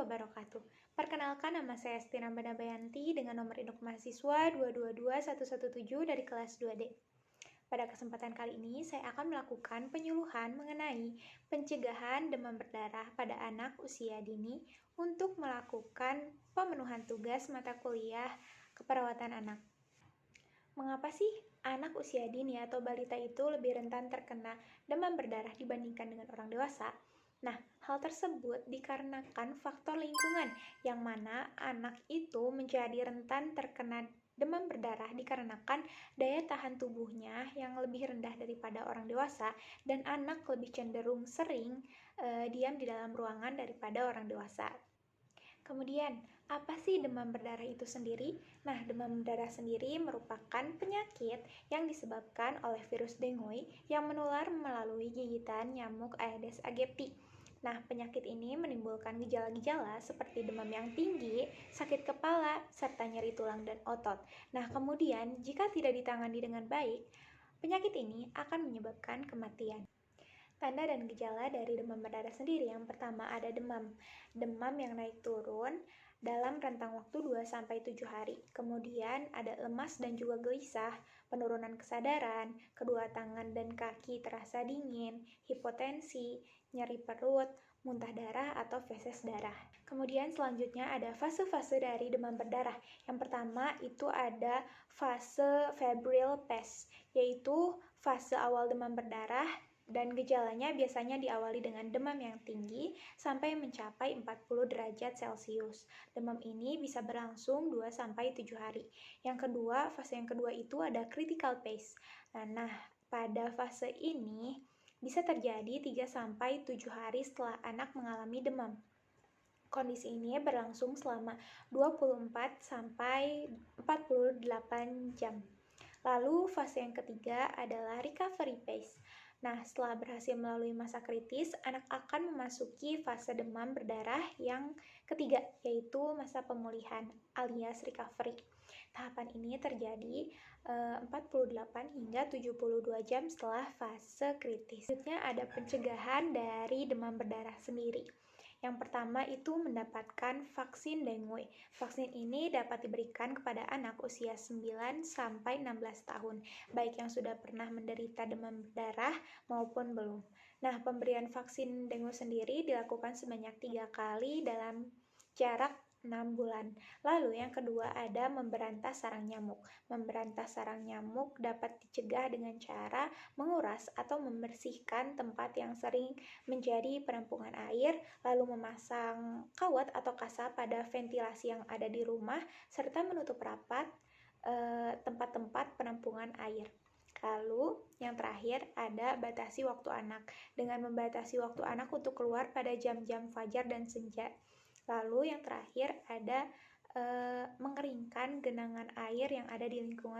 wabarakatuh. Perkenalkan, nama saya Estina Banabayanti dengan nomor induk mahasiswa 222117 dari kelas 2D. Pada kesempatan kali ini, saya akan melakukan penyuluhan mengenai pencegahan demam berdarah pada anak usia dini untuk melakukan pemenuhan tugas mata kuliah keperawatan anak. Mengapa sih anak usia dini atau balita itu lebih rentan terkena demam berdarah dibandingkan dengan orang dewasa? Nah, hal tersebut dikarenakan faktor lingkungan yang mana anak itu menjadi rentan terkena demam berdarah dikarenakan daya tahan tubuhnya yang lebih rendah daripada orang dewasa dan anak lebih cenderung sering diam di dalam ruangan daripada orang dewasa. Kemudian, apa sih demam berdarah itu sendiri? Nah, demam berdarah sendiri merupakan penyakit yang disebabkan oleh virus dengue yang menular melalui gigitan nyamuk Aedes aegypti. Nah, penyakit ini menimbulkan gejala-gejala seperti demam yang tinggi, sakit kepala, serta nyeri tulang dan otot. Nah, kemudian jika tidak ditangani dengan baik, penyakit ini akan menyebabkan kematian. Tanda dan gejala dari demam berdarah sendiri, yang pertama ada demam yang naik turun dalam rentang waktu 2-7 hari. Kemudian ada lemas dan juga gelisah, penurunan kesadaran, kedua tangan dan kaki terasa dingin, hipotensi, nyeri perut, muntah darah atau feses darah. Kemudian selanjutnya ada fase-fase dari demam berdarah. Yang pertama itu ada fase febrile phase, yaitu fase awal demam berdarah dan gejalanya biasanya diawali dengan demam yang tinggi sampai mencapai 40 derajat Celcius. Demam ini bisa berlangsung 2-7 hari. Fase yang kedua itu ada critical phase. Nah, pada fase ini bisa terjadi 3-7 hari setelah anak mengalami demam. Kondisi ini berlangsung selama 24-48 jam. Lalu fase yang ketiga adalah recovery phase. Nah, setelah berhasil melalui masa kritis, anak akan memasuki fase demam berdarah yang ketiga, yaitu masa pemulihan alias recovery. Tahapan ini terjadi 48 hingga 72 jam setelah fase kritis. Selanjutnya ada pencegahan dari demam berdarah sendiri. Yang pertama itu mendapatkan vaksin dengue. Vaksin ini dapat diberikan kepada anak usia 9-16 tahun, baik yang sudah pernah menderita demam berdarah maupun belum. Nah, pemberian vaksin dengue sendiri dilakukan sebanyak 3 kali dalam jarak 6 bulan. Lalu yang kedua ada memberantas sarang nyamuk. Memberantas sarang nyamuk dapat dicegah dengan cara menguras atau membersihkan tempat yang sering menjadi penampungan air, lalu memasang kawat atau kasa pada ventilasi yang ada di rumah, serta menutup rapat tempat-tempat penampungan air. Lalu yang terakhir ada batasi waktu anak. Dengan membatasi waktu anak untuk keluar pada jam-jam fajar dan senja. Lalu yang terakhir ada mengeringkan genangan air yang ada di lingkungan